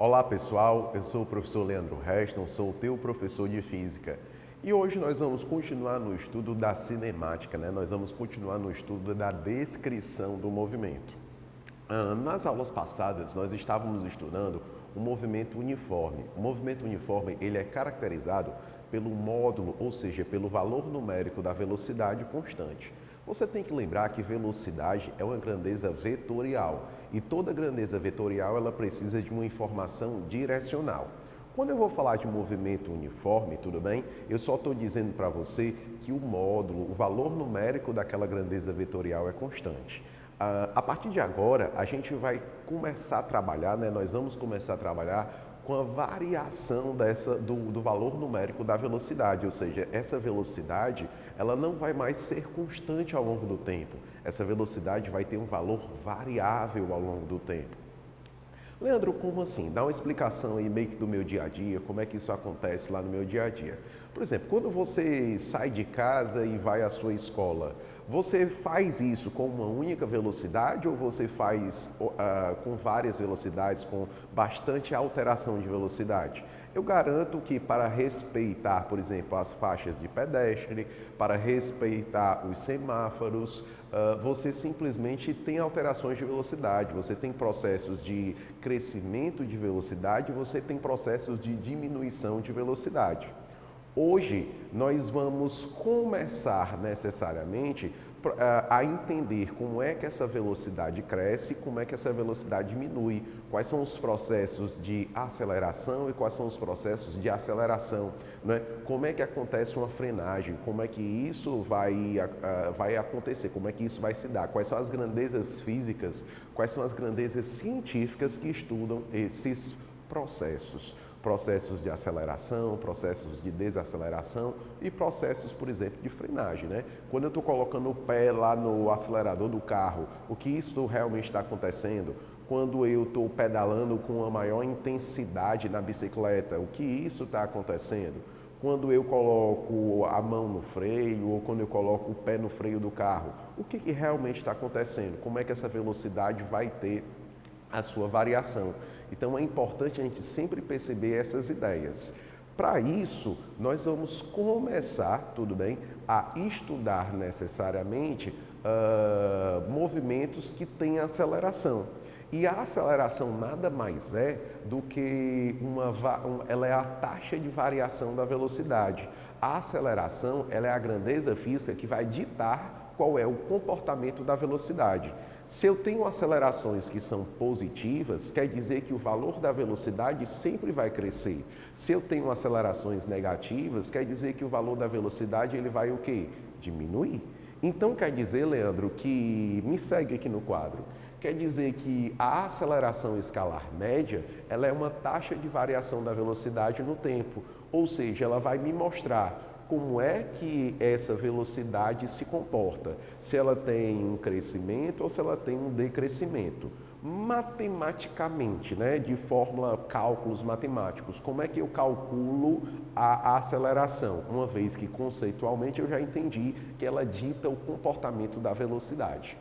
Olá pessoal, eu sou o professor Leandro Reston, sou o teu professor de Física. E hoje nós vamos continuar no estudo da cinemática, Nós vamos continuar no estudo da descrição do movimento. Nas aulas passadas nós estávamos estudando o movimento uniforme. O movimento uniforme ele é caracterizado pelo módulo, ou seja, pelo valor numérico da velocidade constante. Você tem que lembrar que velocidade é uma grandeza vetorial e toda grandeza vetorial ela precisa de uma informação direcional. Quando eu vou falar de movimento uniforme, tudo bem? Eu só estou dizendo para você que o módulo, o valor numérico daquela grandeza vetorial é constante. A partir de agora, a gente vai começar a trabalhar, Nós vamos começar a trabalhar com a variação do valor numérico da velocidade, ou seja, essa velocidade ela não vai mais ser constante ao longo do tempo. Essa velocidade vai ter um valor variável ao longo do tempo. Leandro, como assim? Dá uma explicação aí meio que do meu dia a dia, como é que isso acontece lá no meu dia a dia. Por exemplo, quando você sai de casa e vai à sua escola, você faz isso com uma única velocidade ou você faz com várias velocidades, com bastante alteração de velocidade? Eu garanto que para respeitar, por exemplo, as faixas de pedestre, para respeitar os semáforos, você simplesmente tem alterações de velocidade, você tem processos de crescimento de velocidade, você tem processos de diminuição de velocidade. Hoje, nós vamos começar necessariamente a entender como é que essa velocidade cresce, como é que essa velocidade diminui, quais são os processos de aceleração e quais são os processos de aceleração, Como é que acontece uma frenagem, como é que isso vai acontecer, como é que isso vai se dar, quais são as grandezas físicas, quais são as grandezas científicas que estudam esses processos. Processos de aceleração, processos de desaceleração e processos, por exemplo, de frenagem, Quando eu estou colocando o pé lá no acelerador do carro, o que isso realmente está acontecendo? Quando eu estou pedalando com uma maior intensidade na bicicleta, o que isso está acontecendo? Quando eu coloco a mão no freio ou quando eu coloco o pé no freio do carro, o que realmente está acontecendo? Como é que essa velocidade vai ter a sua variação? Então é importante a gente sempre perceber essas ideias. Para isso, nós vamos começar, tudo bem, a estudar necessariamente movimentos que têm aceleração. E a aceleração nada mais é do que ela é a taxa de variação da velocidade. A aceleração ela é a grandeza física que vai ditar qual é o comportamento da velocidade. Se eu tenho acelerações que são positivas, quer dizer que o valor da velocidade sempre vai crescer. Se eu tenho acelerações negativas, quer dizer que o valor da velocidade ele vai o quê? Diminuir. Então quer dizer, Leandro, que me segue aqui no quadro. Quer dizer que a aceleração escalar média, ela é uma taxa de variação da velocidade no tempo, ou seja, ela vai me mostrar como é que essa velocidade se comporta, se ela tem um crescimento ou se ela tem um decrescimento. Matematicamente, de fórmula, cálculos matemáticos, como é que eu calculo a aceleração? Uma vez que conceitualmente eu já entendi que ela dita o comportamento da velocidade.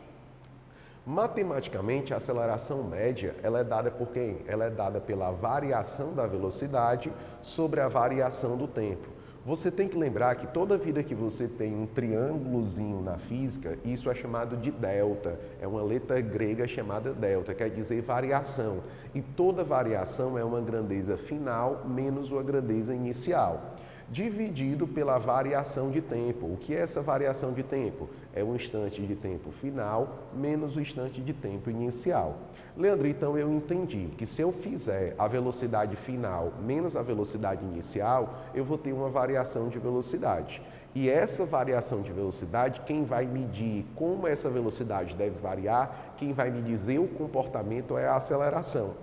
Matematicamente, a aceleração média ela é dada por quem? Ela é dada pela variação da velocidade sobre a variação do tempo. Você tem que lembrar que toda vida que você tem um triângulozinho na física, isso é chamado de delta. É uma letra grega chamada delta, quer dizer variação. E toda variação é uma grandeza final menos uma grandeza inicial, dividido pela variação de tempo. O que é essa variação de tempo? É o instante de tempo final menos o instante de tempo inicial. Leandro, então eu entendi que se eu fizer a velocidade final menos a velocidade inicial, eu vou ter uma variação de velocidade. E essa variação de velocidade, quem vai medir como essa velocidade deve variar, quem vai me dizer o comportamento é a aceleração.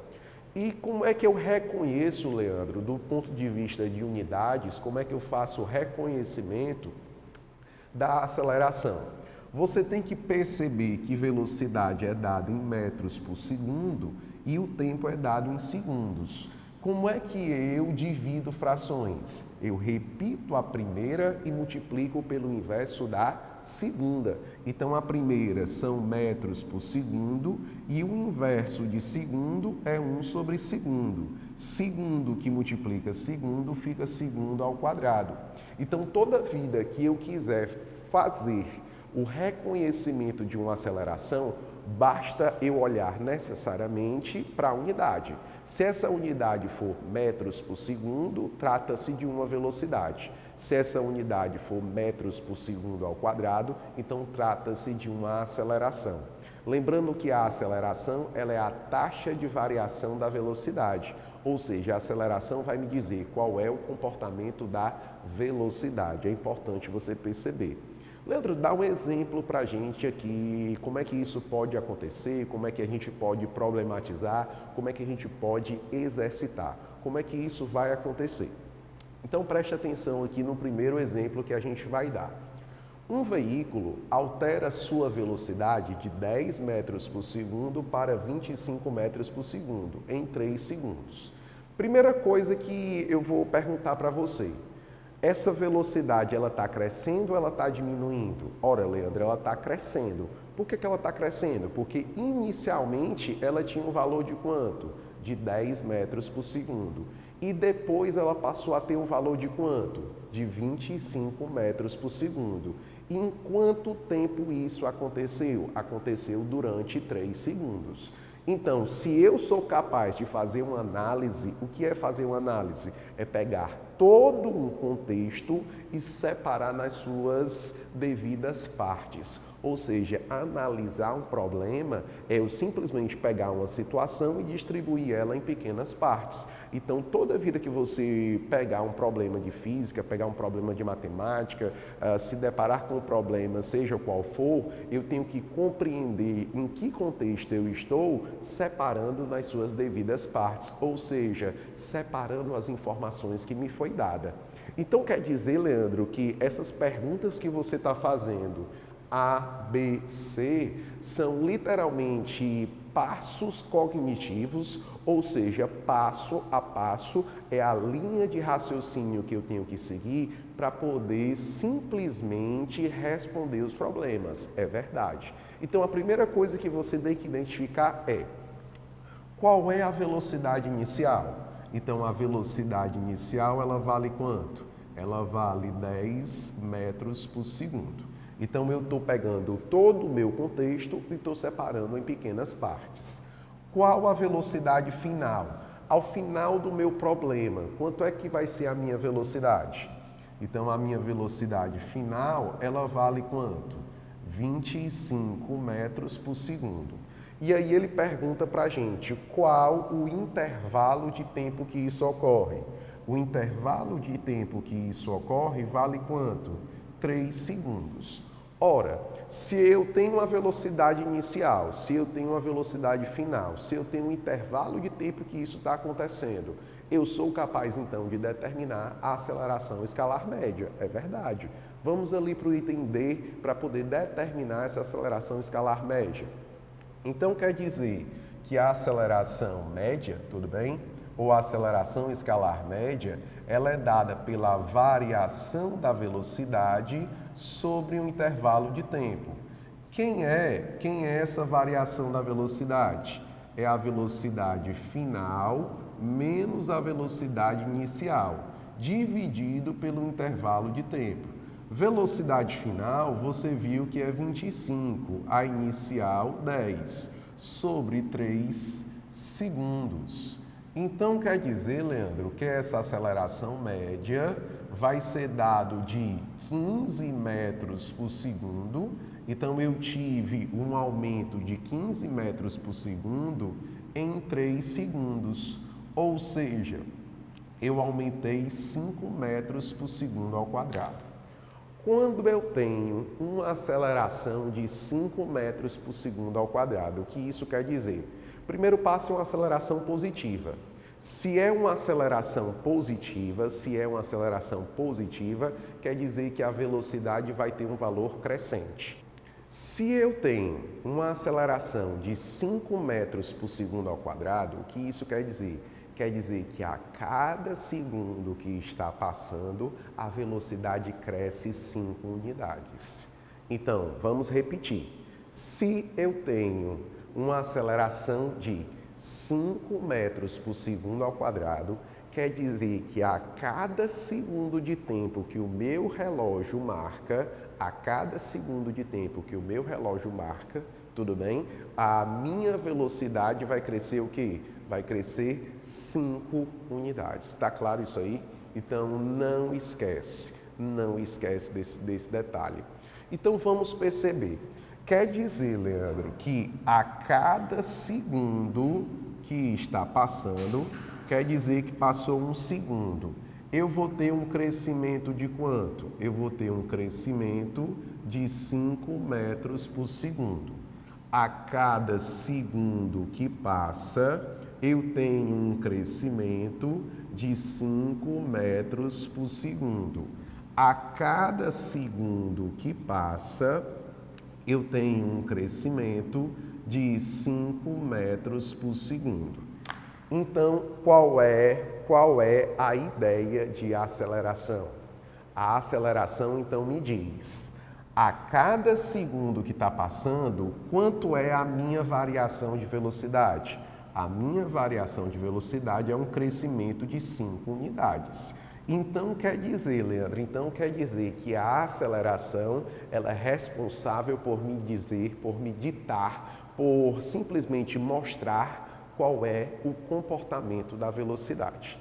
E como é que eu reconheço, Leandro, do ponto de vista de unidades, como é que eu faço o reconhecimento da aceleração? Você tem que perceber que velocidade é dada em metros por segundo e o tempo é dado em segundos. Como é que eu divido frações? Eu repito a primeira e multiplico pelo inverso da segunda. Então, a primeira são metros por segundo e o inverso de segundo é 1 sobre segundo. Segundo que multiplica segundo fica segundo ao quadrado. Então, toda vida que eu quiser fazer o reconhecimento de uma aceleração, basta eu olhar necessariamente para a unidade. Se essa unidade for metros por segundo, trata-se de uma velocidade. Se essa unidade for metros por segundo ao quadrado, então trata-se de uma aceleração. Lembrando que a aceleração ela é a taxa de variação da velocidade, ou seja, a aceleração vai me dizer qual é o comportamento da velocidade. É importante você perceber. Leandro, dá um exemplo para a gente aqui, como é que isso pode acontecer, como é que a gente pode problematizar, como é que a gente pode exercitar, como é que isso vai acontecer. Então preste atenção aqui no primeiro exemplo que a gente vai dar. Um veículo altera sua velocidade de 10 metros por segundo para 25 metros por segundo em 3 segundos. Primeira coisa que eu vou perguntar para você. Essa velocidade, ela está crescendo ou ela está diminuindo? Ora, Leandro, ela está crescendo. Por que ela está crescendo? Porque inicialmente ela tinha um valor de quanto? De 10 metros por segundo. E depois ela passou a ter um valor de quanto? De 25 metros por segundo. E em quanto tempo isso aconteceu? Aconteceu durante 3 segundos. Então, se eu sou capaz de fazer uma análise, o que é fazer uma análise? É pegar todo um contexto e separar nas suas devidas partes. Ou seja, analisar um problema é eu simplesmente pegar uma situação e distribuir ela em pequenas partes. Então, toda vida que você pegar um problema de física, pegar um problema de matemática, se deparar com um problema, seja qual for, eu tenho que compreender em que contexto eu estou, separando nas suas devidas partes, ou seja, separando as informações que me foi dada. Então, quer dizer, Leandro, que essas perguntas que você está fazendo, A, B, C, são literalmente passos cognitivos, ou seja, passo a passo é a linha de raciocínio que eu tenho que seguir para poder simplesmente responder os problemas. É verdade. Então, a primeira coisa que você tem que identificar é qual é a velocidade inicial. Então, a velocidade inicial, ela vale quanto? Ela vale 10 metros por segundo. Então, eu estou pegando todo o meu contexto e estou separando em pequenas partes. Qual a velocidade final? Ao final do meu problema, quanto é que vai ser a minha velocidade? Então, a minha velocidade final, ela vale quanto? 25 metros por segundo. E aí ele pergunta para a gente qual o intervalo de tempo que isso ocorre. O intervalo de tempo que isso ocorre vale quanto? 3 segundos. Ora, se eu tenho uma velocidade inicial, se eu tenho uma velocidade final, se eu tenho um intervalo de tempo que isso está acontecendo, eu sou capaz então de determinar a aceleração escalar média. É verdade. Vamos ali para o item D para poder determinar essa aceleração escalar média. Então quer dizer que a aceleração média, tudo bem? Ou a aceleração escalar média, ela é dada pela variação da velocidade sobre um intervalo de tempo. Quem é essa variação da velocidade? É a velocidade final menos a velocidade inicial, dividido pelo intervalo de tempo. Velocidade final, você viu que é 25, a inicial 10, sobre 3 segundos. Então, quer dizer, Leandro, que essa aceleração média vai ser dado de 15 metros por segundo. Então, eu tive um aumento de 15 metros por segundo em 3 segundos. Ou seja, eu aumentei 5 metros por segundo ao quadrado. Quando eu tenho uma aceleração de 5 metros por segundo ao quadrado, o que isso quer dizer? Primeiro passo é uma aceleração positiva. Se é uma aceleração positiva, quer dizer que a velocidade vai ter um valor crescente. Se eu tenho uma aceleração de 5 metros por segundo ao quadrado, o que isso quer dizer? Quer dizer que a cada segundo que está passando, a velocidade cresce 5 unidades. Então, vamos repetir. Se eu tenho uma aceleração de 5 metros por segundo ao quadrado, quer dizer que a cada segundo de tempo que o meu relógio marca, tudo bem? A minha velocidade vai crescer o quê? Vai crescer 5 unidades. Está claro isso aí? Então, não esquece desse detalhe. Então, vamos perceber. Quer dizer, Leandro, que a cada segundo que está passando, quer dizer que passou um segundo. Eu vou ter um crescimento de quanto? Eu vou ter um crescimento de 5 metros por segundo. A cada segundo que passa, eu tenho um crescimento de 5 metros por segundo. A cada segundo que passa, eu tenho um crescimento de 5 metros por segundo. Então, qual é a ideia de aceleração? A aceleração, então, me diz, a cada segundo que está passando, quanto é a minha variação de velocidade? A minha variação de velocidade é um crescimento de 5 unidades. Então, quer dizer, Leandro, que a aceleração ela é responsável por me dizer, por me ditar, por simplesmente mostrar qual é o comportamento da velocidade.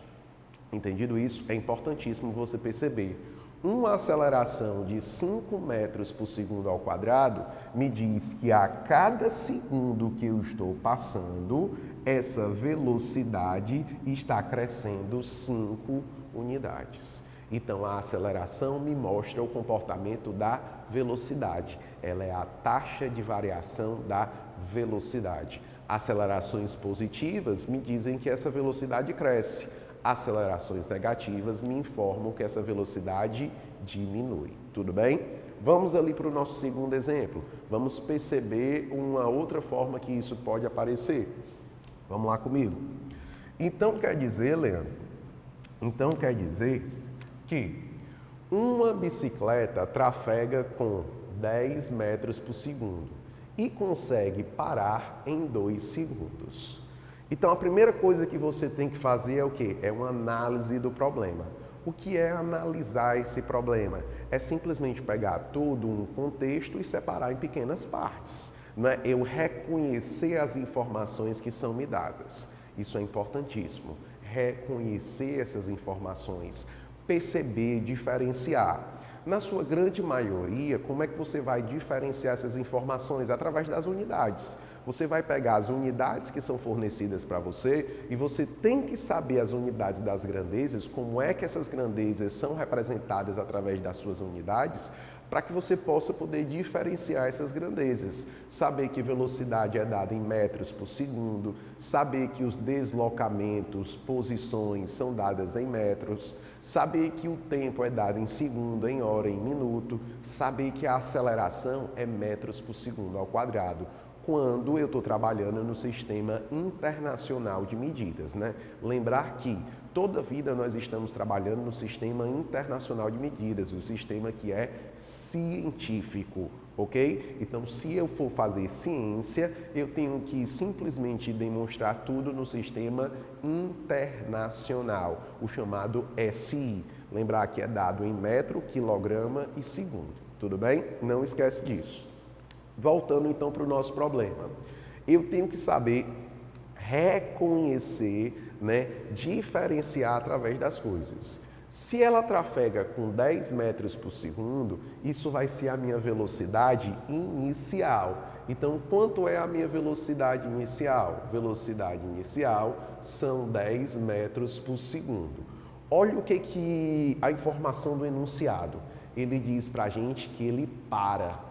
Entendido isso? É importantíssimo você perceber. Uma aceleração de 5 metros por segundo ao quadrado me diz que a cada segundo que eu estou passando, essa velocidade está crescendo 5 unidades. Então, a aceleração me mostra o comportamento da velocidade. Ela é a taxa de variação da velocidade. Acelerações positivas me dizem que essa velocidade cresce. Acelerações negativas me informam que essa velocidade diminui. Tudo bem? Vamos ali para o nosso segundo exemplo. Vamos perceber uma outra forma que isso pode aparecer. Vamos lá comigo. Então, quer dizer, Leandro, que uma bicicleta trafega com 10 metros por segundo e consegue parar em 2 segundos. Então, a primeira coisa que você tem que fazer é o quê? É uma análise do problema. O que é analisar esse problema? É simplesmente pegar todo um contexto e separar em pequenas partes. Não é? Eu reconhecer as informações que são me dadas. Isso é importantíssimo. Reconhecer essas informações, perceber, diferenciar. Na sua grande maioria, como é que você vai diferenciar essas informações? Através das unidades. Você vai pegar as unidades que são fornecidas para você e você tem que saber as unidades das grandezas, como é que essas grandezas são representadas através das suas unidades, para que você possa poder diferenciar essas grandezas. Saber que velocidade é dada em metros por segundo, saber que os deslocamentos, posições são dadas em metros, saber que o tempo é dado em segundo, em hora, em minuto, saber que a aceleração é metros por segundo ao quadrado, quando eu estou trabalhando no sistema internacional de medidas, né? Lembrar que toda a vida nós estamos trabalhando no sistema internacional de medidas, o sistema que é científico, ok? Então, se eu for fazer ciência, eu tenho que simplesmente demonstrar tudo no sistema internacional, o chamado SI. Lembrar que é dado em metro, quilograma e segundo, tudo bem? Não esquece disso. Voltando então para o nosso problema. Eu tenho que saber reconhecer, né, diferenciar através das coisas. Se ela trafega com 10 metros por segundo, isso vai ser a minha velocidade inicial. Então, quanto é a minha velocidade inicial? Velocidade inicial são 10 metros por segundo. Olha o que a informação do enunciado. Ele diz para a gente que ele para.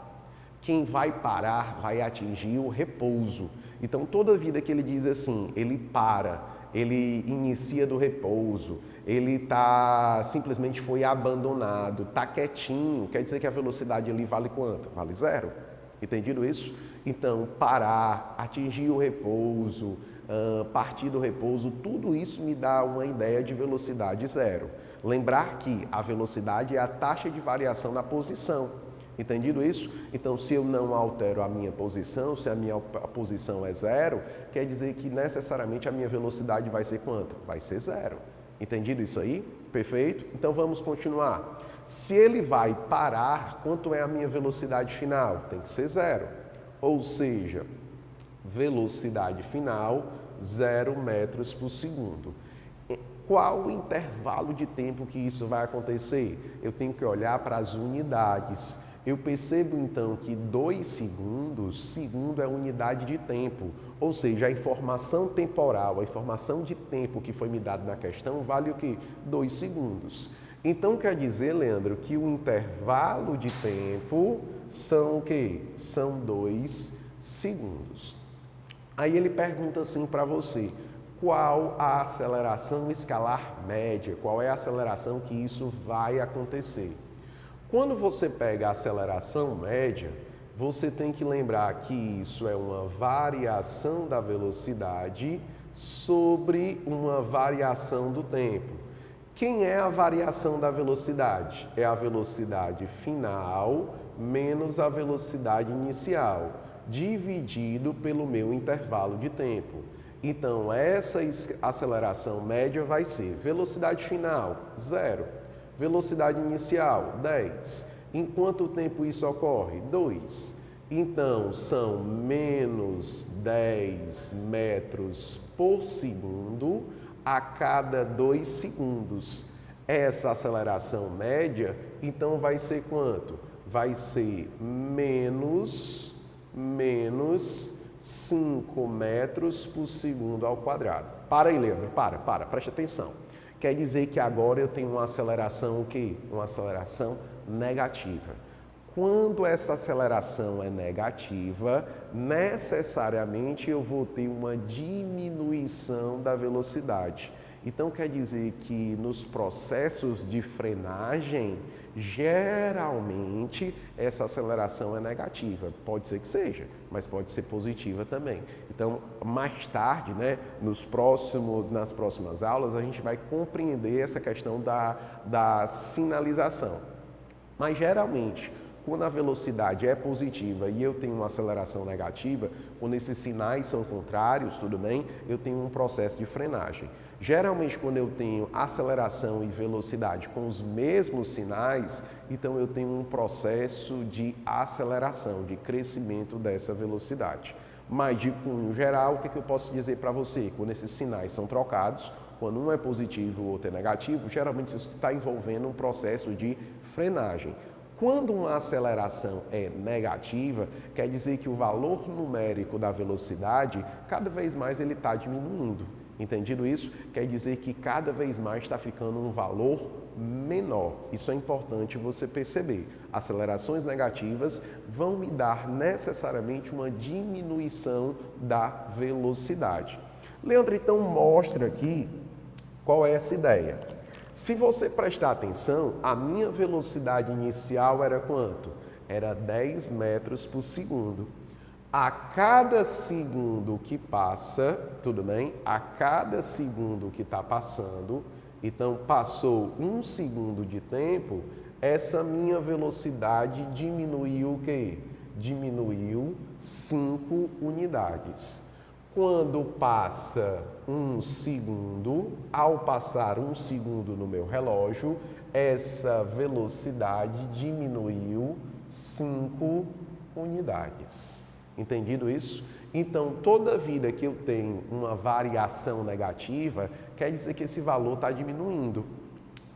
Quem vai parar vai atingir o repouso. Então, toda vida que ele diz assim, ele para, ele inicia do repouso, ele simplesmente foi abandonado, está quietinho, quer dizer que a velocidade ali vale quanto? Vale 0. Entendido isso? Então, parar, atingir o repouso, partir do repouso, tudo isso me dá uma ideia de velocidade 0. Lembrar que a velocidade é a taxa de variação na posição. Entendido isso? Então, se eu não altero a minha posição, se a minha posição é zero, quer dizer que necessariamente a minha velocidade vai ser quanto? Vai ser zero. Entendido isso aí? Perfeito? Então, vamos continuar. Se ele vai parar, quanto é a minha velocidade final? Tem que ser zero. Ou seja, velocidade final, 0 metros por segundo. Qual o intervalo de tempo que isso vai acontecer? Eu tenho que olhar para as unidades. Eu percebo então que 2 segundos, segundo é unidade de tempo, ou seja, a informação temporal, a informação de tempo que foi me dada na questão vale o quê? 2 segundos. Então quer dizer, Leandro, que o intervalo de tempo são o quê? São 2 segundos. Aí ele pergunta assim para você, qual a aceleração escalar média? Qual é a aceleração que isso vai acontecer? Quando você pega a aceleração média, você tem que lembrar que isso é uma variação da velocidade sobre uma variação do tempo. Quem é a variação da velocidade? É a velocidade final menos a velocidade inicial, dividido pelo meu intervalo de tempo. Então, essa aceleração média vai ser velocidade final, 0. Velocidade inicial, 10. Em quanto tempo isso ocorre? 2. Então, são menos 10 metros por segundo a cada 2 segundos. Essa aceleração média, então, vai ser quanto? Vai ser menos 5 metros por segundo ao quadrado. Para aí, Leandro, preste atenção. Quer dizer que agora eu tenho uma aceleração o quê? Uma aceleração negativa. Quando essa aceleração é negativa, necessariamente eu vou ter uma diminuição da velocidade. Então quer dizer que nos processos de frenagem, geralmente essa aceleração é negativa. Pode ser que seja, mas pode ser positiva também. Então, mais tarde, nas próximas aulas, a gente vai compreender essa questão da sinalização. Mas geralmente, quando a velocidade é positiva e eu tenho uma aceleração negativa, quando esses sinais são contrários, tudo bem, eu tenho um processo de frenagem. Geralmente, quando eu tenho aceleração e velocidade com os mesmos sinais, então eu tenho um processo de aceleração, de crescimento dessa velocidade. Mas, de cunho geral, o que eu posso dizer para você? Quando esses sinais são trocados, quando um é positivo e o outro é negativo, geralmente isso está envolvendo um processo de frenagem. Quando uma aceleração é negativa, quer dizer que o valor numérico da velocidade, cada vez mais ele está diminuindo. Entendido isso? Quer dizer que cada vez mais está ficando um valor menor. Isso é importante você perceber. Acelerações negativas vão me dar necessariamente uma diminuição da velocidade. Leandro, então mostra aqui qual é essa ideia. Se você prestar atenção, a minha velocidade inicial era quanto? Era 10 metros por segundo. A cada segundo que passa, tudo bem? A cada segundo que está passando, então passou 1 segundo de tempo, essa minha velocidade diminuiu o quê? Diminuiu 5 unidades. Quando passa 1 segundo, ao passar 1 segundo no meu relógio, essa velocidade diminuiu 5 unidades. Entendido isso? Então, toda vida que eu tenho uma variação negativa, quer dizer que esse valor está diminuindo.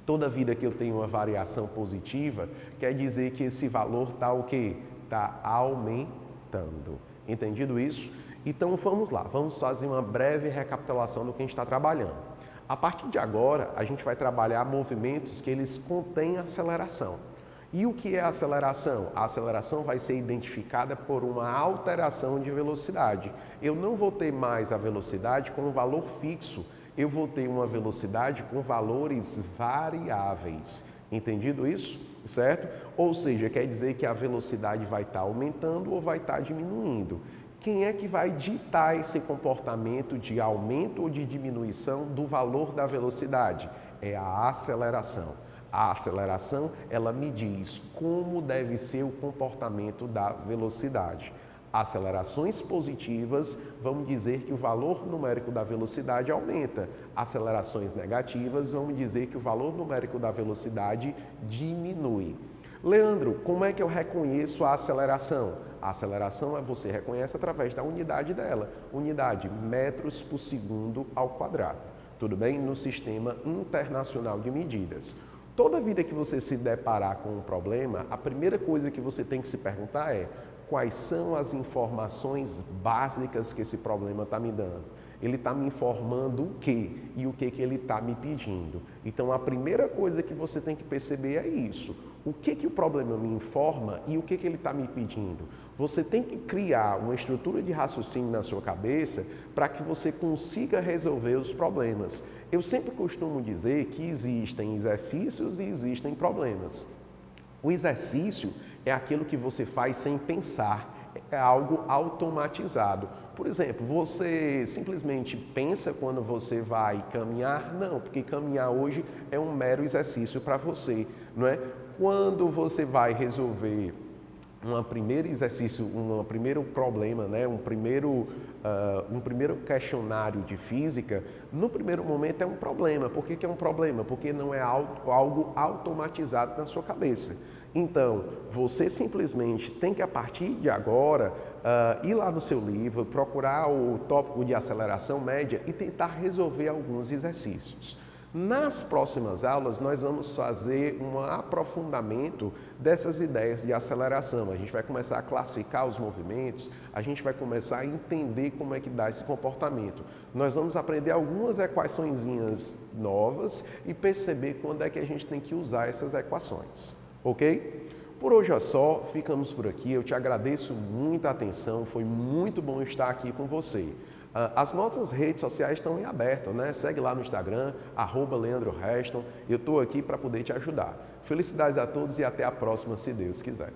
Toda vida que eu tenho uma variação positiva, quer dizer que esse valor está o quê? Está aumentando. Entendido isso? Então, vamos lá. Vamos fazer uma breve recapitulação do que a gente está trabalhando. A partir de agora, a gente vai trabalhar movimentos que eles contêm aceleração. E o que é a aceleração? A aceleração vai ser identificada por uma alteração de velocidade. Eu não vou ter mais a velocidade com um valor fixo, eu vou ter uma velocidade com valores variáveis. Entendido isso? Certo? Ou seja, quer dizer que a velocidade vai estar aumentando ou vai estar diminuindo. Quem é que vai ditar esse comportamento de aumento ou de diminuição do valor da velocidade? É a aceleração. A aceleração, ela me diz como deve ser o comportamento da velocidade. Acelerações positivas vão dizer que o valor numérico da velocidade aumenta. Acelerações negativas vão dizer que o valor numérico da velocidade diminui. Leandro, como é que eu reconheço a aceleração? A aceleração você reconhece através da unidade dela, unidade metros por segundo ao quadrado. Tudo bem? No Sistema Internacional de Medidas. Toda vida que você se deparar com um problema, a primeira coisa que você tem que se perguntar é: quais são as informações básicas que esse problema está me dando? Ele está me informando o quê? E o que ele está me pedindo? Então, a primeira coisa que você tem que perceber é isso. O que o problema me informa e o que ele está me pedindo? Você tem que criar uma estrutura de raciocínio na sua cabeça para que você consiga resolver os problemas. Eu sempre costumo dizer que existem exercícios e existem problemas. O exercício é aquilo que você faz sem pensar, é algo automatizado. Por exemplo, você simplesmente pensa quando você vai caminhar? Não, porque caminhar hoje é um mero exercício para você, não é? Quando você vai resolver um primeiro exercício, um primeiro problema, né? um primeiro questionário de física, no primeiro momento é um problema. Por que é um problema? Porque não é algo automatizado na sua cabeça. Então, você simplesmente tem que, a partir de agora, ir lá no seu livro, procurar o tópico de aceleração média e tentar resolver alguns exercícios. Nas próximas aulas, nós vamos fazer um aprofundamento dessas ideias de aceleração. A gente vai começar a classificar os movimentos, a gente vai começar a entender como é que dá esse comportamento. Nós vamos aprender algumas equaçõezinhas novas e perceber quando é que a gente tem que usar essas equações, ok? Por hoje é só, ficamos por aqui. Eu te agradeço muita atenção, foi muito bom estar aqui com você. As nossas redes sociais estão em aberto, né? Segue lá no Instagram, @LeandroReston. Eu estou aqui para poder te ajudar. Felicidades a todos e até a próxima, se Deus quiser.